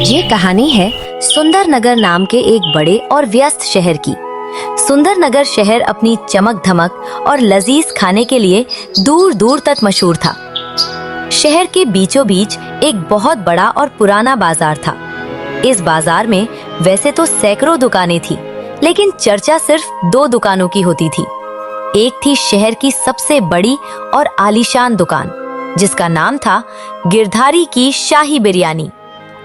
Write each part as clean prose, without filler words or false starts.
ये कहानी है सुंदरनगर नाम के एक बड़े और व्यस्त शहर की। सुंदरनगर शहर अपनी चमक धमक और लजीज खाने के लिए दूर दूर तक मशहूर था। शहर के बीचों बीच एक बहुत बड़ा और पुराना बाजार था। इस बाजार में वैसे तो सैकड़ों दुकानें थी, लेकिन चर्चा सिर्फ दो दुकानों की होती थी। एक थी शहर की सबसे बड़ी और आलीशान दुकान, जिसका नाम था गिरधारी की शाही बिरयानी,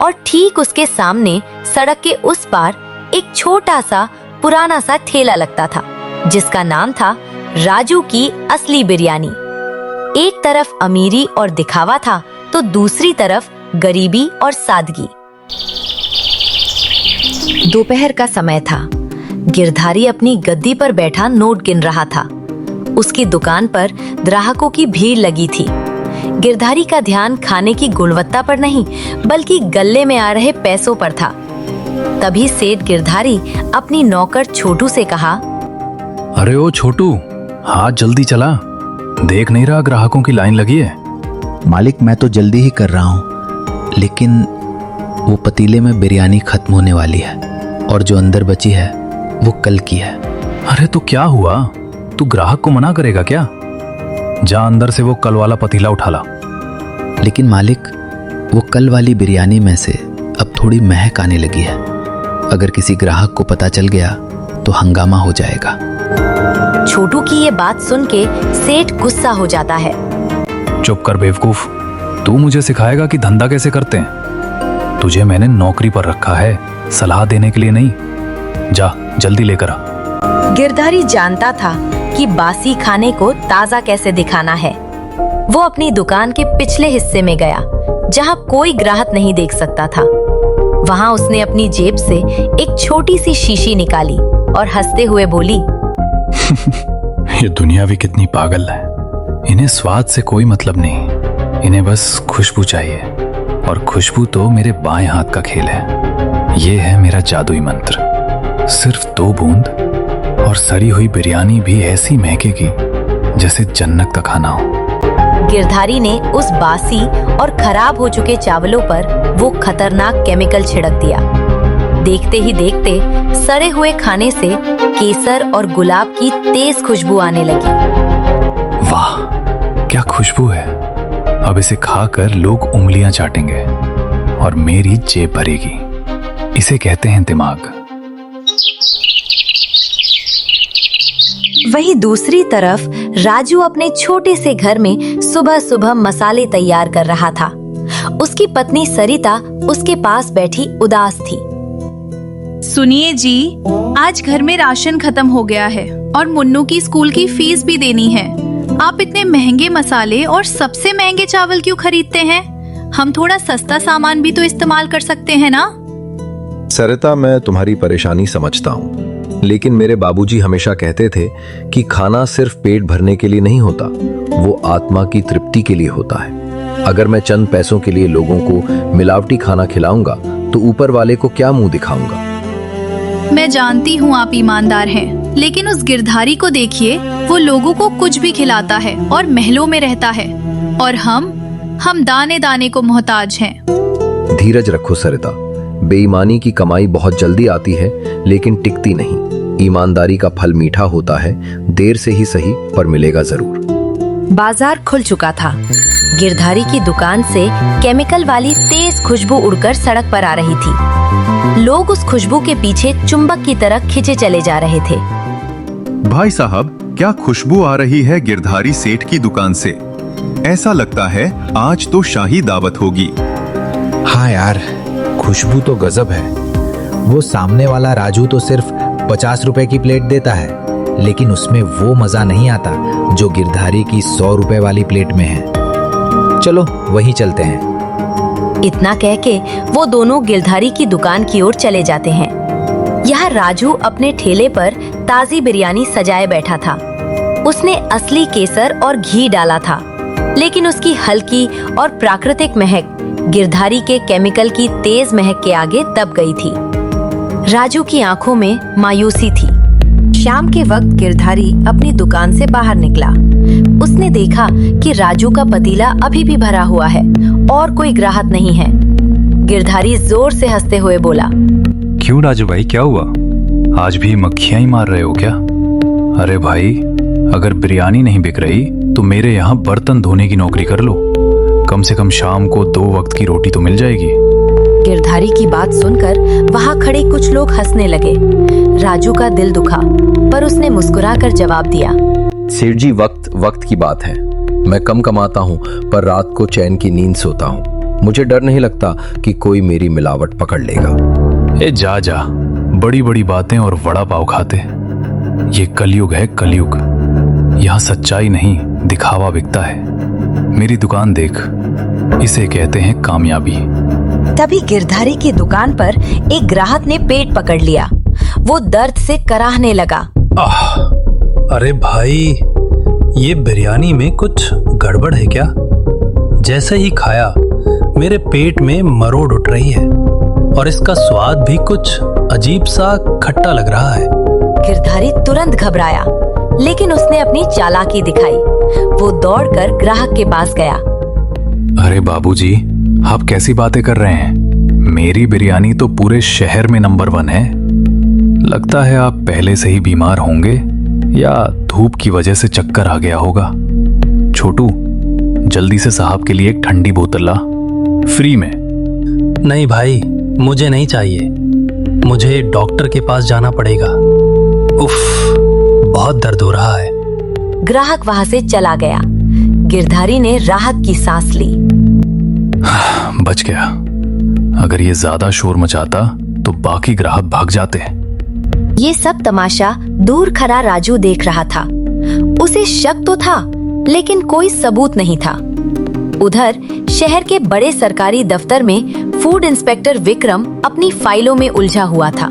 और ठीक उसके सामने सड़क के उस पार एक छोटा सा पुराना सा ठेला लगता था, जिसका नाम था राजू की असली बिरयानी। एक तरफ अमीरी और दिखावा था, तो दूसरी तरफ गरीबी और सादगी। दोपहर का समय था। गिरधारी अपनी गद्दी पर बैठा नोट गिन रहा था। उसकी दुकान पर ग्राहकों की भीड़ लगी थी। गिरधारी का ध्यान खाने की गुणवत्ता पर नहीं, बल्कि गल्ले में आ रहे पैसों पर था। तभी सेठ गिरधारी अपनी नौकर छोटू से कहा, अरे ओ छोटू, हाथ जल्दी चला, देख नहीं रहा ग्राहकों की लाइन लगी है। मालिक, मैं तो जल्दी ही कर रहा हूँ, लेकिन वो पतीले में बिरयानी खत्म होने वाली है और जो अंदर बची है वो कल की है। अरे तो क्या हुआ, तू ग्राहक को मना करेगा क्या? जा अंदर से वो कल वाला पतीला उठा ला। लेकिन मालिक, वो कल वाली बिरयानी में से अब थोड़ी महक आने लगी है। अगर किसी ग्राहक को पता चल गया तो हंगामा हो जाएगा। छोटू की ये बात सुन के सेठ गुस्सा हो जाता है। चुप कर बेवकूफ, तू मुझे सिखाएगा कि धंधा कैसे करते हैं? तुझे मैंने नौकरी पर रखा है, सलाह देने के लिए नहीं। जा जल्दी लेकर आ। गिरधारी जानता था कि बासी खाने को ताजा कैसे दिखाना है। वो अपनी दुकान के पिछले हिस्से में गया, जहां कोई ग्राहक नहीं देख सकता था। वहां उसने अपनी जेब से एक छोटी सी शीशी निकाली और हंसते हुए बोली, ये दुनिया भी कितनी पागल है। इन्हें स्वाद से कोई मतलब नहीं, इन्हें बस खुशबू चाहिए, और खुशबू तो मेरे बाएं हाथ का खेल है। ये है मेरा जादुई मंत्र। सिर्फ 2 बूंद और सड़ी हुई बिरयानी भी ऐसी महकेगी जैसे जन्नत का खाना हो। गिरधारी ने उस बासी और खराब हो चुके चावलों पर वो खतरनाक केमिकल छिड़क दिया। देखते ही देखते सड़े हुए खाने से केसर और गुलाब की तेज खुशबू आने लगी। वाह, क्या खुशबू है। अब इसे खाकर लोग उंगलियां चाटेंगे और मेरी जेब भरेगी। इसे कहते हैं दिमाग। वहीं दूसरी तरफ राजू अपने छोटे से घर में सुबह सुबह मसाले तैयार कर रहा था। उसकी पत्नी सरिता उसके पास बैठी उदास थी। सुनिए जी, आज घर में राशन खत्म हो गया है और मुन्नू की स्कूल की फीस भी देनी है। आप इतने महंगे मसाले और सबसे महंगे चावल क्यों खरीदते हैं? हम थोड़ा सस्ता सामान भी तो इस्तेमाल कर सकते हैं ना? सरिता, मैं तुम्हारी परेशानी समझता हूँ, लेकिन मेरे बाबूजी हमेशा कहते थे कि खाना सिर्फ पेट भरने के लिए नहीं होता, वो आत्मा की तृप्ति के लिए होता है। अगर मैं चंद पैसों के लिए लोगों को मिलावटी खाना खिलाऊंगा तो ऊपर वाले को क्या मुंह दिखाऊंगा? मैं जानती हूँ आप ईमानदार हैं, लेकिन उस गिरधारी को देखिए, वो लोगों को कुछ भी खिलाता है और महलों में रहता है, और हम दाने दाने को मोहताज हैं। धीरज रखो सरिता, बेईमानी की कमाई बहुत जल्दी आती है, लेकिन टिकती नहीं। ईमानदारी का फल मीठा होता है, देर से ही सही पर मिलेगा जरूर। बाजार खुल चुका था। गिरधारी की दुकान से केमिकल वाली तेज खुशबू उड़कर सड़क पर आ रही थी। लोग उस खुशबू के पीछे चुंबक की तरह खिंचे चले जा रहे थे। भाई साहब, क्या खुशबू आ रही है गिरधारी सेठ की दुकान से। ऐसा लगता है आज तो शाही दावत होगी। हाँ यार, खुशबू तो गजब है। वो सामने वाला राजू तो सिर्फ 50 रुपए की प्लेट देता है, लेकिन उसमें वो मजा नहीं आता जो गिरधारी की 100 रुपए वाली प्लेट में है। चलो वहीं चलते हैं। इतना कह के वो दोनों गिरधारी की दुकान की ओर चले जाते हैं। यहाँ राजू अपने ठेले पर ताजी बिरयानी सजाए बैठा था। उसने असली केसर और घी डाला था, लेकिन उसकी हल्की और प्राकृतिक महक गिरधारी के केमिकल की तेज महक के आगे दब गई थी। राजू की आंखों में मायूसी थी। शाम के वक्त गिरधारी अपनी दुकान से बाहर निकला। उसने देखा कि राजू का पतीला अभी भी भरा हुआ है और कोई ग्राहक नहीं है। गिरधारी जोर से हंसते हुए बोला, क्यों राजू भाई, क्या हुआ? आज भी मक्खियां ही मार रहे हो क्या? अरे भाई, अगर बिरयानी नहीं बिक रही तो मेरे यहाँ बर्तन धोने की नौकरी कर लो। कम से कम शाम को 2 वक्त की रोटी तो मिल जाएगी। गिरधारी की बात सुनकर वहाँ खड़े कुछ लोग हंसने लगे। राजू का दिल दुखा, पर उसने मुस्कुराकर जवाब दिया, सेठ जी, वक्त वक्त की बात है। मैं कम कमाता हूँ पर रात को चैन की नींद सोता हूँ। मुझे डर नहीं लगता कि कोई मेरी मिलावट पकड़ लेगा। ए जा जा, बड़ी बड़ी बातें और वड़ा पाव खाते। ये कलयुग है, कलयुग। यहाँ सच्चाई नहीं, दिखावा बिकता है। मेरी दुकान देख, इसे कहते हैं कामयाबी। तभी गिरधारी की दुकान पर एक ग्राहक ने पेट पकड़ लिया। वो दर्द से कराहने लगा। अरे भाई, ये बिरयानी में कुछ गड़बड़ है क्या? जैसे ही खाया मेरे पेट में मरोड़ उठ रही है और इसका स्वाद भी कुछ अजीब सा खट्टा लग रहा है। गिरधारी तुरंत घबराया, लेकिन उसने अपनी चालाकी दिखाई। वो दौड़कर ग्राहक के पास गया। अरे बाबूजी, आप कैसी बातें कर रहे हैं? मेरी बिरयानी तो पूरे शहर में नंबर 1 है। लगता है आप पहले से ही बीमार होंगे या धूप की वजह से चक्कर आ गया होगा। छोटू, जल्दी से साहब के लिए एक ठंडी बोतल ला, फ्री में। नहीं भाई, मुझे नहीं चाहिए। मुझे डॉक्टर के पास जाना पड़ेगा। उफ, बहुत दर्द हो रहा है। ग्राहक वहां से चला गया। गिरधारी ने राहत की सांस ली। बच गया। अगर ये ज्यादा शोर मचाता तो बाकी ग्राहक भाग जाते। ये सब तमाशा दूर खड़ा राजू देख रहा था। उसे शक तो था, लेकिन कोई सबूत नहीं था। उधर शहर के बड़े सरकारी दफ्तर में फूड इंस्पेक्टर विक्रम अपनी फाइलों में उलझा हुआ था।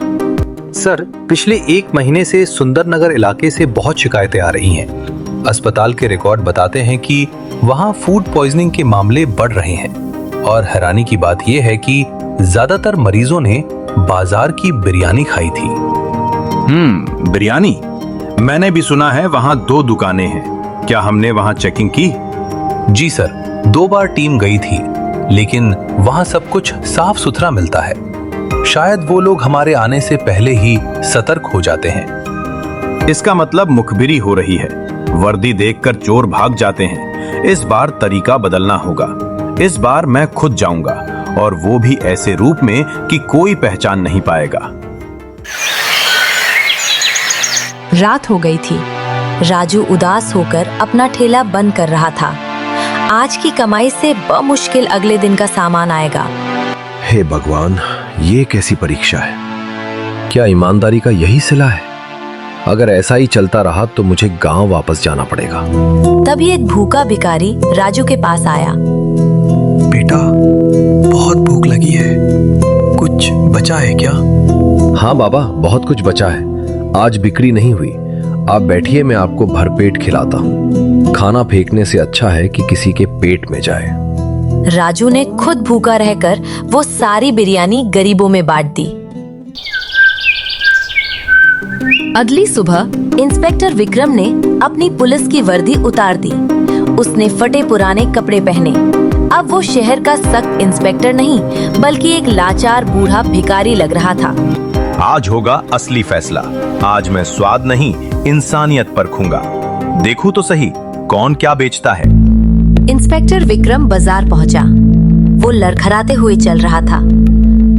सर, पिछले 1 महीने से सुंदरनगर इलाके से बहुत शिकायतें आ रही हैं। अस्पताल के रिकॉर्ड बताते हैं कि वहां फूड पॉइजनिंग के मामले बढ़ रहे हैं और हैरानी की बात यह है कि ज्यादातर मरीजों ने बाजार की बिरयानी खाई थी। बिरयानी? मैंने भी सुना है वहां 2 दुकानें हैं। क्या हमने वहां चेकिंग की? जी सर, 2 बार टीम गई थी, लेकिन वहां सब कुछ साफ सुथरा मिलता है। शायद वो लोग हमारे आने से पहले ही सतर्क हो जाते हैं। इसका मतलब मुखबिरी हो रही है। वर्दी देखकर चोर भाग जाते हैं। इस बार तरीका बदलना होगा। इस बार मैं खुद जाऊंगा, और वो भी ऐसे रूप में कि कोई पहचान नहीं पाएगा। रात हो गई थी। राजू उदास होकर अपना ठेला बंद कर रहा था। आज की कमाई से बमुश्किल अगले दिन का सामान आएगा। हे भगवान, ये कैसी परीक्षा है? क्या ईमानदारी का यही सिला है? अगर ऐसा ही चलता रहा तो मुझे गांव वापस जाना पड़ेगा। तभी एक भूखा भिखारी राजू के पास आया। बेटा, बहुत भूख लगी है, कुछ बचा है क्या? हाँ बाबा, बहुत कुछ बचा है। आज बिक्री नहीं हुई। आप बैठिए, मैं आपको भरपेट खिलाता हूँ। खाना फेंकने से अच्छा है कि किसी के पेट में जाए। राजू ने खुद भूखा रहकर वो सारी बिरयानी गरीबों में बांट दी। अगली सुबह इंस्पेक्टर विक्रम ने अपनी पुलिस की वर्दी उतार दी। उसने फटे पुराने कपड़े पहने। अब वो शहर का सख्त इंस्पेक्टर नहीं, बल्कि एक लाचार बूढ़ा भिखारी लग रहा था। आज होगा असली फैसला। आज मैं स्वाद नहीं, इंसानियत परखूंगा। देखूं तो सही, कौन क्या बेचता है। इंस्पेक्टर विक्रम बाजार पहुंचा। वो लड़खड़ाते हुए चल रहा था।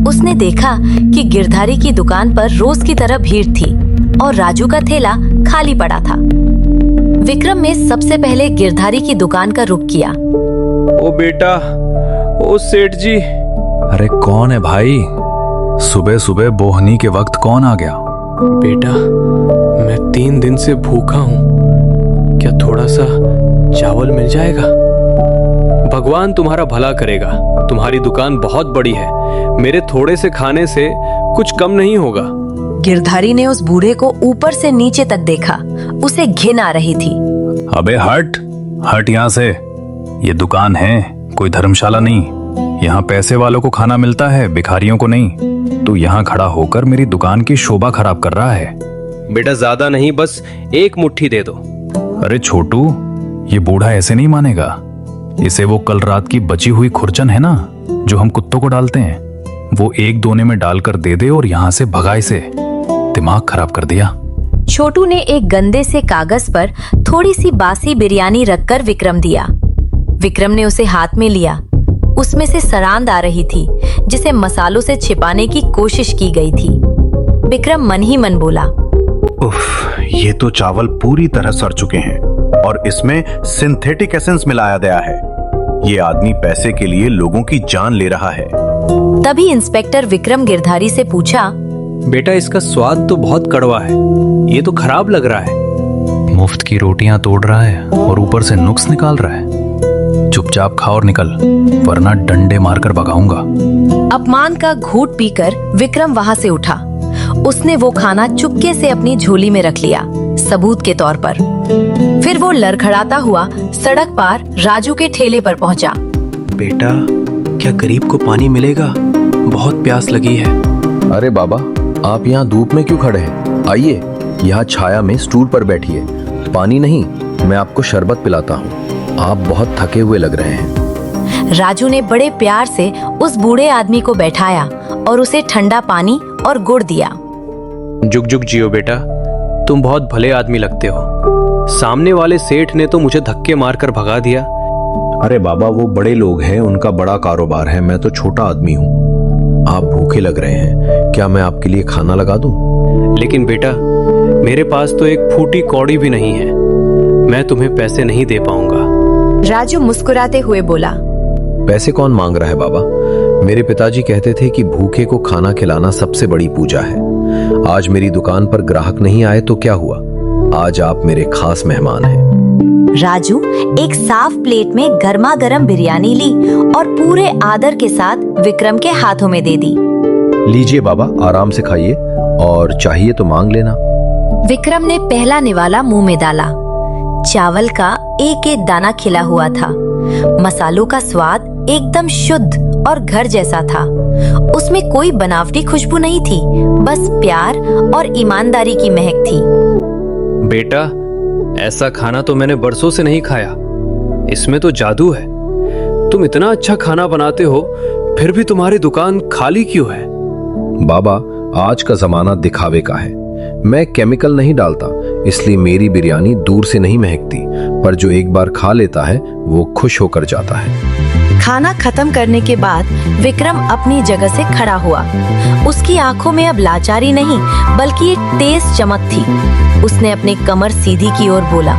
उसने देखा कि गिरधारी की दुकान पर रोज की तरह भीड़ थी और राजू का ठेला खाली पड़ा था। विक्रम ने सबसे पहले गिरधारी की दुकान का रुख किया। ओ बेटा, ओ सेठ जी। अरे कौन है भाई? सुबह सुबह बोहनी के वक्त कौन आ गया? बेटा, मैं 3 दिन से भूखा हूँ। क्या थोड़ा सा चावल मिल जाएगा? भगवान तुम्हारा भला करेगा। तुम्हारी दुकान बहुत बड़ी है। मेरे थोड़े से खाने से कुछ कम नहीं होगा। गिरधारी ने उस बूढ़े को ऊपर से नीचे तक देखा। उसे घिन आ रही थी। अबे हट, हट यहाँ से। ये दुकान है, कोई धर्मशाला नहीं। यहाँ पैसे वालों को खाना मिलता है, भिखारियों को नहीं। तू यहाँ खड़ा होकर मेरी दुकान की शोभा खराब कर रहा है। बेटा ज्यादा नहीं, बस एक मुट्ठी दे दो। अरे छोटू, ये बूढ़ा ऐसे नहीं मानेगा। इसे वो कल रात की बची हुई खुरचन है ना, जो हम कुत्तों को डालते हैं, वो एक दोने में डालकर दे दे और यहाँ से भगा इसे। दिमाग खराब कर दिया। छोटू ने एक गंदे से कागज पर थोड़ी सी बासी बिरयानी रखकर विक्रम दिया। विक्रम ने उसे हाथ में लिया। उसमें से सरांद आ रही थी, जिसे मसालों से छिपाने की कोशिश की गई थी। विक्रम मन ही मन बोला, उफ, ये तो चावल पूरी तरह सड़ चुके हैं और इसमें सिंथेटिक एसेंस मिलाया गया है। ये आदमी पैसे के लिए लोगों की जान ले रहा है। तभी इंस्पेक्टर विक्रम गिरधारी से पूछा, बेटा इसका स्वाद तो बहुत कड़वा है, ये तो खराब लग रहा है। मुफ्त की रोटियां तोड़ रहा है और ऊपर से नुक्स निकाल रहा है। चुपचाप खा और निकल, वरना डंडे मारकर भगाऊंगा। अपमान का घूंट पीकर विक्रम वहां से उठा। उसने वो खाना चुपके से अपनी झोली में रख लिया, सबूत के तौर पर। फिर वो लड़खड़ाता हुआ सड़क पार राजू के ठेले पर पहुंचा। बेटा, क्या गरीब को पानी मिलेगा? बहुत प्यास लगी है। अरे बाबा, आप यहाँ धूप में क्यों खड़े हैं? आइए, यहाँ छाया में स्टूल पर बैठिए। पानी नहीं, मैं आपको शरबत पिलाता हूँ। आप बहुत थके हुए लग रहे हैं। राजू ने बड़े प्यार से उस बूढ़े आदमी को बैठाया और उसे ठंडा पानी और गुड़ दिया। जुग जुग जियो बेटा, तुम बहुत भले आदमी लगते हो। सामने वाले सेठ ने तो मुझे धक्के मारकर भगा दिया। अरे बाबा, वो बड़े लोग हैं, उनका बड़ा कारोबार है, मैं तो छोटा आदमी हूँ। आप भूखे लग रहे हैं, क्या मैं आपके लिए खाना लगा दूं? लेकिन बेटा, मेरे पास तो एक फूटी कौड़ी भी नहीं है, मैं तुम्हें पैसे नहीं दे पाऊंगा। राजू मुस्कुराते हुए बोला, पैसे कौन मांग रहा है बाबा? मेरे पिताजी कहते थे कि भूखे को खाना खिलाना सबसे बड़ी पूजा है। आज मेरी दुकान पर ग्राहक नहीं आए तो क्या हुआ? आज आप मेरे खास मेहमान हैं। राजू एक साफ प्लेट में गर्मा गर्म बिरयानी ली और पूरे आदर के साथ विक्रम के हाथों में दे दी। लीजिए बाबा, आराम से खाइए और चाहिए तो मांग लेना। विक्रम ने पहला निवाला मुंह में डाला। चावल का एक एक दाना खिला हुआ था। मसालों का स्वाद एकदम शुद्ध और घर जैसा था। उसमें कोई बनावटी खुशबू नहीं थी, बस प्यार और ईमानदारी की महक थी। बेटा, ऐसा खाना तो मैंने बरसों से नहीं खाया। इसमें तो जादू है। तुम इतना अच्छा खाना बनाते हो, फिर भी तुम्हारी दुकान खाली क्यों है? बाबा, आज का जमाना दिखावे का है। मैं केमिकल नहीं डालता, इसलिए मेरी बिरयानी दूर से नहीं महकती, पर जो एक बार खा लेता है वो खुश होकर जाता है। खाना खत्म करने के बाद विक्रम अपनी जगह से खड़ा हुआ। उसकी आंखों में अब लाचारी नहीं, बल्कि एक तेज चमक थी। उसने अपनी कमर सीधी की और बोला,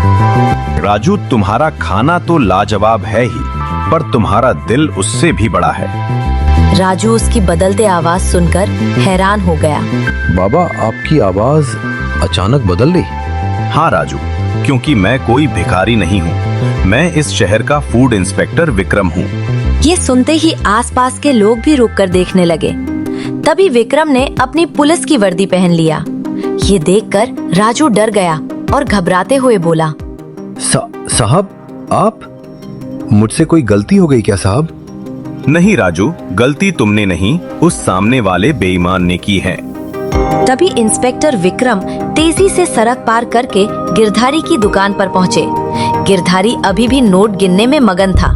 राजू, तुम्हारा खाना तो लाजवाब है ही, पर तुम्हारा दिल उससे भी बड़ा है। राजू उसकी बदलते आवाज सुनकर हैरान हो गया। बाबा, आपकी आवाज अचानक बदल गई। हाँ राजू, क्योंकि मैं कोई भिखारी नहीं हूँ। मैं इस शहर का फूड इंस्पेक्टर विक्रम हूँ। ये सुनते ही आसपास के लोग भी रुककर देखने लगे। तभी विक्रम ने अपनी पुलिस की वर्दी पहन लिया। ये देखकर राजू डर गया और घबराते हुए बोला, साहब, आप? मुझसे कोई गलती हो गई क्या साहब? नहीं राजू, गलती तुमने नहीं, उस सामने वाले बेईमान ने की है। तभी इंस्पेक्टर विक्रम तेजी से सड़क पार करके गिरधारी की दुकान पर पहुंचे। गिरधारी अभी भी नोट गिनने में मगन था।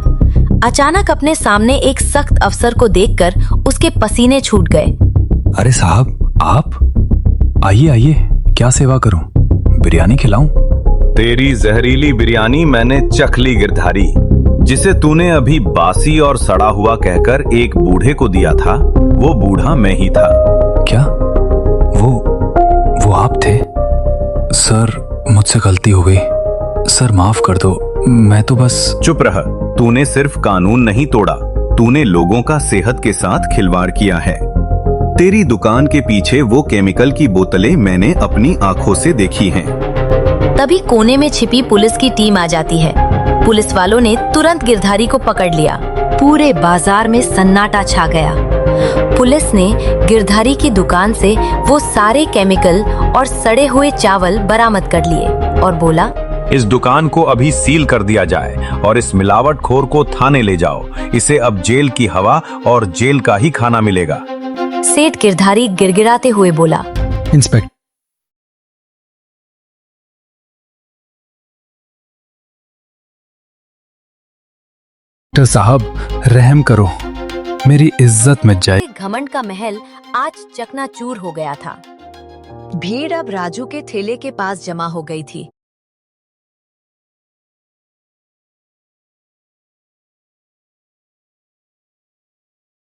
अचानक अपने सामने एक सख्त अफसर को देखकर उसके पसीने छूट गए। अरे साहब, आप आइए आइए, क्या सेवा करूं? बिरयानी खिलाऊं? तेरी जहरीली बिरयानी मैंने चख ली गिरधारी, जिसे तूने अभी बासी और सड़ा हुआ कहकर एक बूढ़े को दिया था। वो बूढ़ा मैं ही था। क्या? वो आप थे? सर, मुझसे गलती हो गई। सर, माफ कर दो, मैं तो बस। चुप रह। तूने सिर्फ कानून नहीं तोड़ा, तूने लोगों का सेहत के साथ खिलवाड़ किया है। तेरी दुकान के पीछे वो केमिकल की बोतलें मैंने अपनी आंखों से देखी हैं। तभी कोने में छिपी पुलिस की टीम आ जाती है। पुलिस वालों ने तुरंत गिरधारी को पकड़ लिया। पूरे बाजार में सन्नाटा छा गया। पुलिस ने गिरधारी की दुकान से वो सारे केमिकल और सड़े हुए चावल बरामद कर लिए और बोला, इस दुकान को अभी सील कर दिया जाए और इस मिलावटखोर को थाने ले जाओ। इसे अब जेल की हवा और जेल का ही खाना मिलेगा। सेठ गिरधारी गिड़गिड़ाते हुए बोला, इंस्पेक्टर डॉक्टर साहब रहम करो, मेरी इज्जत मिट जाए। घमंड का महल आज चकनाचूर हो गया था। भीड़ अब राजू के ठेले के पास जमा हो गई थी।